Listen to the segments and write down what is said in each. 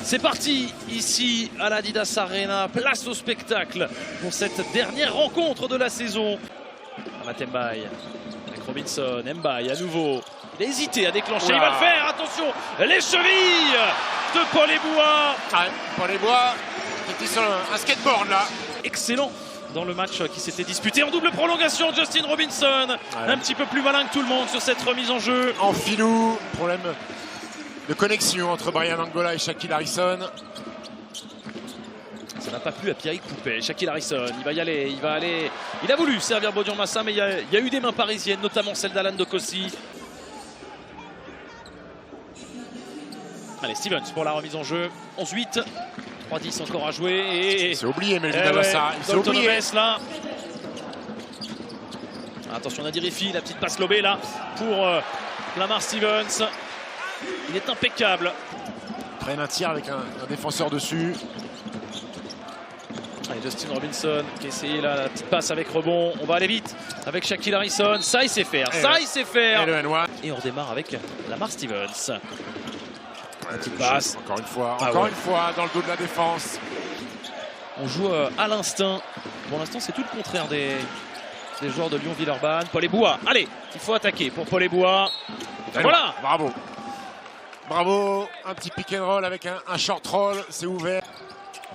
C'est parti ici à l'Adidas Arena, place au spectacle pour cette dernière rencontre de la saison. Amat Mbaye avec Robinson, Mbaye à nouveau. Il a hésité à déclencher, il va le faire, attention, les chevilles de Paul Eboua. Ouais, Paul Eboua qui était sur un skateboard là. Excellent dans le match qui s'était disputé en double prolongation. Justin Robinson, un petit peu plus malin que tout le monde sur cette remise en jeu. En filou, problème de connexion entre Brian Angola et Shaquille Harrison. Ça n'a pas plu à Pierrick Poupet. Shaquille Harrison, il va y aller, il va aller. Il a voulu servir Bodian Massa, mais il y a eu des mains parisiennes, notamment celle d'Alan Dokossi. Allez, Stevens pour la remise en jeu. 11-8. 3-10 encore à jouer. Et... C'est oublié, mais ça. Il s'est oublié. Là. Attention, Nadir Rifi, la petite passe lobée là pour Lamar Stevens. Il est impeccable. Prenne un tir avec un défenseur dessus. Allez, Justin Robinson qui a essayé là, la petite passe avec rebond. On va aller vite avec Shaquille Harrison. Ça, il sait faire. Il sait faire. Et on redémarre avec Lamar Stevens. Petite passe. Encore une fois, dans le dos de la défense. On joue à l'instinct. Pour l'instant, c'est tout le contraire des joueurs de Lyon-Villeurbanne. Paul Eboua. Allez, il faut attaquer pour Paul Eboua. Voilà. Bravo. Bravo. Un petit pick and roll avec un short roll. C'est ouvert.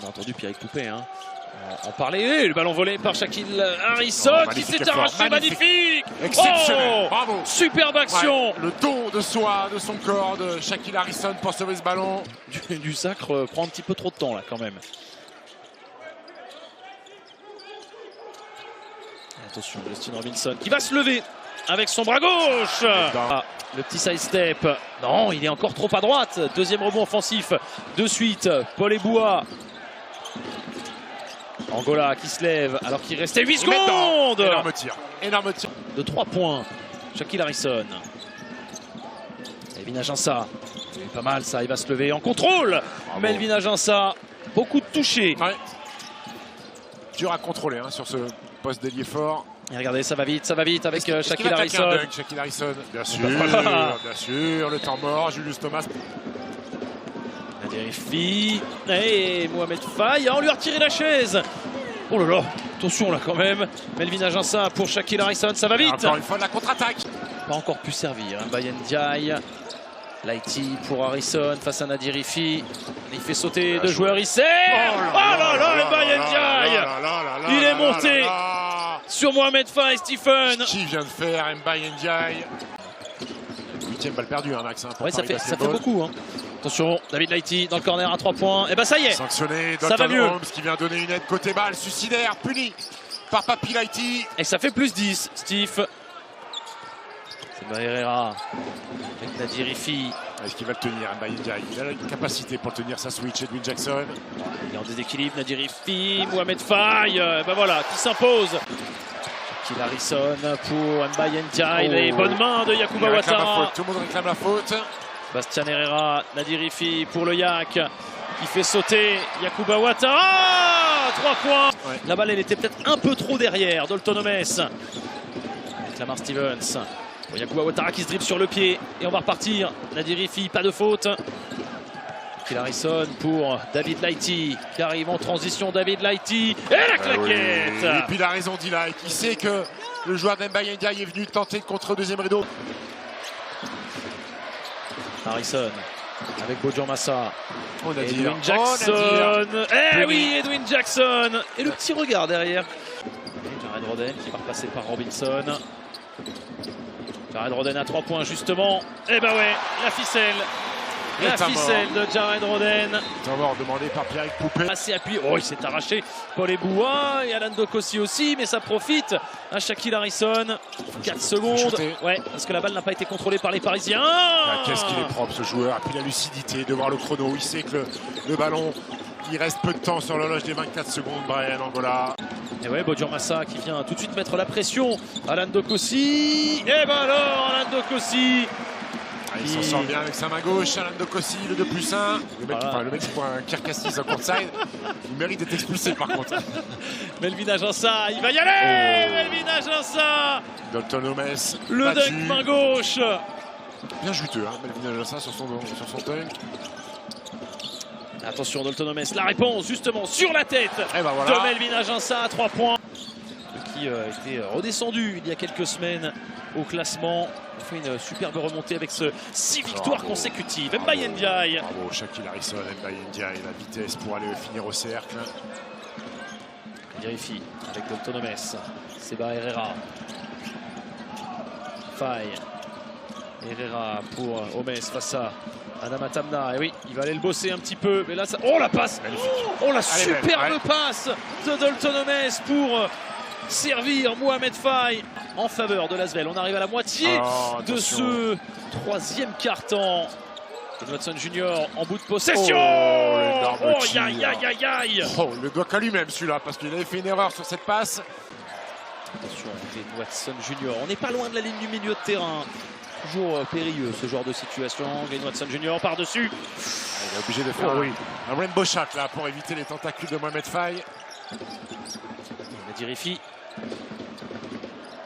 On a entendu Pierrick Poupet en parler. Et le ballon volé par Shaquille Harrison qui s'est arraché. Magnifique. Exceptionnel. Bravo. Superbe action. Ouais, le don de soi, de son corps de Shaquille Harrison pour sauver ce ballon. Du sacre prend un petit peu trop de temps là quand même. Attention, Justin Robinson qui va se lever avec son bras gauche. Ah, le petit side step. Non, il est encore trop à droite. Deuxième rebond offensif de suite. Paul Eboua. Angola qui se lève alors qu'il restait 8 secondes. Énorme tir. De 3 points. Shaquille Harrison. Melvin Aginsa. Pas mal ça, il va se lever en contrôle. Melvin Aginsa. Beaucoup de touchés. Ouais. Dur à contrôler sur ce poste d'ailier fort. Et regardez, ça va vite avec Shaquille Harrison. Shaquille Harrison, bien sûr, le temps mort, Julius Thomas. Rifi et Mohamed Faye, on lui a retiré la chaise. Oh là là, attention là quand même. Melvin Aginsa pour Shaquille Harrison, ça va vite. Encore une fois de la contre-attaque. Pas encore pu servir. Mbaye Ndiaye, Lighty pour Harrison face à Nadir Rifi. Il fait sauter deux joueurs, il sert. Oh là là, Mbaye Ndiaye. Il est monté sur Mohamed Faye, Stephen. Qui vient de faire Mbaye Ndiaye. 8e balle perdue, Max. Ouais, ça fait beaucoup. Attention, David Lighty dans le corner à 3 points. Et ben ça y est. Sanctionné, ça va mieux. Holmes qui vient donner une aide côté balle, suicidaire, puni par Papi Lighty. Et ça fait plus 10, Steve. C'est Herrera avec Nadir Rifi. Est-ce qu'il va le tenir, Mbaye Ndiaye? Il a la capacité pour tenir sa switch, Edwin Jackson. Il est en déséquilibre, Nadir Rifi, Mohamed Faye. Ben voilà, qui s'impose. Shaquille Harrison pour Mbaye Ndiaye. Les bonnes mains de Yacouba Ouattara. Tout le monde réclame la faute. Bastien Herrera, Nadir Rifi pour le Yak qui fait sauter Yacouba Ouattara. 3 points. Ouais. La balle, elle était peut-être un peu trop derrière. Dalton Homes avec Lamar Stevens. Bon, Yacouba Ouattara qui se dribble sur le pied. Et on va repartir. Nadir Rifi, pas de faute. Shaquille Harrison pour David Lighty qui arrive en transition. David Lighty et la claquette. Oui. Et puis il a raison, Light. Il sait que le joueur d'Mbaye Ndiaye est venu tenter de contre deuxième rideau. Harrison avec Bodian Massa. Edwin Jackson. Oui, Edwin Jackson. Et le petit regard derrière. Jared Roden qui va repasser par Robinson. Jared Roden à 3 points justement. Et ben ouais, la ficelle. La ficelle de Jared Roden. Temps mort demandé par Pierrick Poupet. Assez appuyé. Oh, il s'est arraché. Paul Eboua et Alan Dokossi aussi, mais ça profite à Shaquille Harrison. 4 secondes. Ouais, parce que la balle n'a pas été contrôlée par les Parisiens. Qu'est-ce qu'il est propre ce joueur. Et puis la lucidité de voir le chrono. Il sait que le ballon, il reste peu de temps sur l'horloge des 24 secondes. Brian Angola. Et ouais, Bodian Massa qui vient tout de suite mettre la pression. Alan Dokossi. Et ben alors, Alan Dokossi. Il s'en sort bien avec sa main gauche, Alan Dokossi, le 2+1. Le mec qui prend un Kirkassis en courtside, il mérite d'être expulsé par contre. Melvin Aginsa, il va y aller. Melvin Aginsa. Dalton Homes. Le dunk main gauche. Bien juteux, Melvin Aginsa sur son dunk. Attention Doltonomes, la réponse justement sur la tête de Melvin Aginsa à 3 points. Qui était redescendu il y a quelques semaines au classement. On fait une superbe remontée avec ce 6 victoires consécutives. Mbaye Ndiaye. Bravo Shaquille Harrison, Mbaye Ndiaye, la vitesse pour aller finir au cercle. Vérifie avec Doltonomes. Seba Herrera. Faye. Herrera pour Homes face à Adama Tamna. Et oui, il va aller le bosser un petit peu. Mais là, ça... Oh la passe! Oh la superbe passe de Doltonomes pour servir Mohamed Faye en faveur de l'Asvel. On arrive à la moitié de ce troisième quart-temps. Watson Junior en bout de possession. Le doigt qu'à lui-même celui-là parce qu'il avait fait une erreur sur cette passe. Attention, Watson Junior. On n'est pas loin de la ligne du milieu de terrain. Toujours périlleux ce genre de situation. Glenn Watson Junior par-dessus. Il est obligé de faire un rainbow shot là pour éviter les tentacules de Mohamed Faye. Nadirifi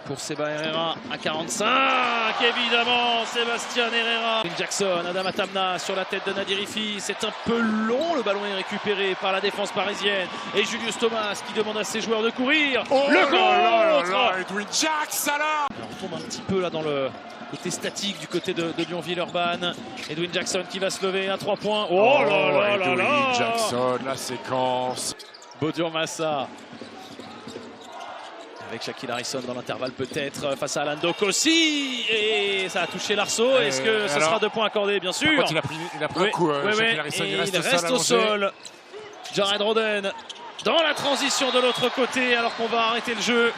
pour Seba Herrera à 45. Évidemment, Sébastien Herrera. Jackson, Adama Tamna sur la tête de Nadirifi. C'est un peu long. Le ballon est récupéré par la défense parisienne. Et Julius Thomas qui demande à ses joueurs de courir. Le contre Edwin Jackson alors. On tombe un petit peu là dans le côté statique du côté de Lyon-Villeurbanne. Edwin Jackson qui va se lever à 3 points. Edwin Jackson, la séquence. Bodian Massa. Avec Shaquille Harrison dans l'intervalle peut-être face à Alan Dokossi. Et ça a touché l'arceau. Est-ce que ce sera 2 points accordés? Bien sûr. Il a pris un coup. Shaquille Harrison, il reste au sol. Jared Roden dans la transition de l'autre côté alors qu'on va arrêter le jeu.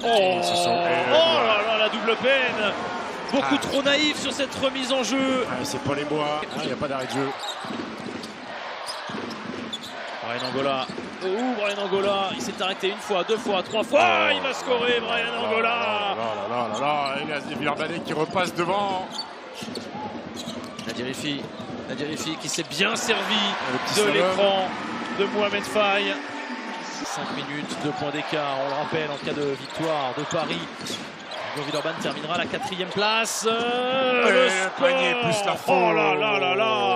La double peine. Beaucoup trop naïf sur cette remise en jeu. C'est pas les bois. Il n'y a pas d'arrêt de jeu. Brian Angola. Brian Angola. Il s'est arrêté 1 fois, 2 fois, 3 fois. Il va scorer Brian Angola. Il y a des Villeurbanais qui repassent devant. Nadirifi qui s'est bien servi de l'écran de Mohamed Faye. 5 minutes, 2 points d'écart, on le rappelle, en cas de victoire de Paris. Lyon-Villeurbanne terminera à la 4e place. Le panier plus la faute.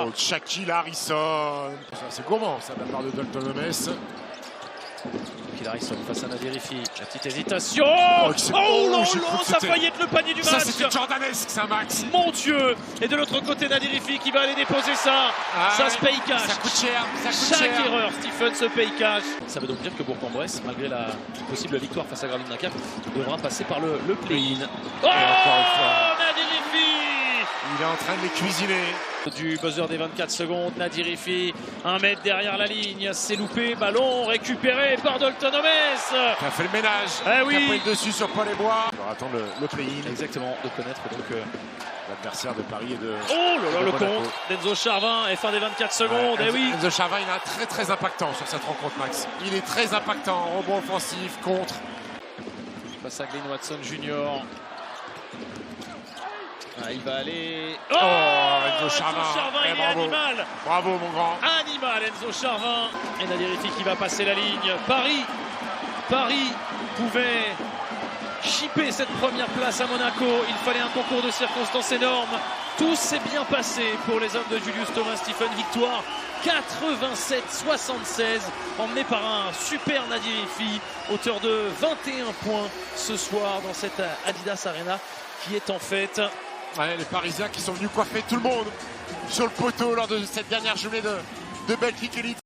Oh, Shaquille Harrison. C'est gourmand ça de la part de Doltonomes. Shaquille Harrison face à Nadirifi. La petite hésitation. Ça a failli être le panier du match. Ça c'était jordanesque ça, Max. Mon Dieu. Et de l'autre côté Nadirifi qui va aller déposer ça. Ça se paye cash. Ça coûte cher. Chaque erreur, Stephen se paye cash. Ça veut donc dire que Bourg-en-Bresse, malgré la possible victoire face à Gravelines Dunkerque, devra passer par le play-in. Nadirifi. Il est en train de les cuisiner. Du buzzer des 24 secondes, Nadirifi, 1 mètre derrière la ligne, c'est loupé, ballon récupéré par Doltonomes. Qui a fait le ménage, qui a pris le dessus sur Paul et Bois. On va attendre le play-in. Exactement, de connaître donc l'adversaire de Paris et de... le compte d'Enzo Charvin et fin des 24 secondes. Enzo Charvin, il est très impactant sur cette rencontre, Max. Il est très impactant, rebond offensif, contre. Face à Glenn Watson Junior. Il va aller. Enzo Charvin, il est animal. Bravo mon grand. Animal Enzo Charvin. Et Nadirifi qui va passer la ligne. Paris pouvait chipper cette première place à Monaco. Il fallait un concours de circonstances énorme. Tout s'est bien passé pour les hommes de Julius Thomas Stephen. Victoire 87-76, emmené par un super Nadirifi, auteur de 21 points ce soir dans cette Adidas Arena qui est en fête. Les Parisiens qui sont venus coiffer tout le monde sur le poteau lors de cette dernière journée de Betclic Elite.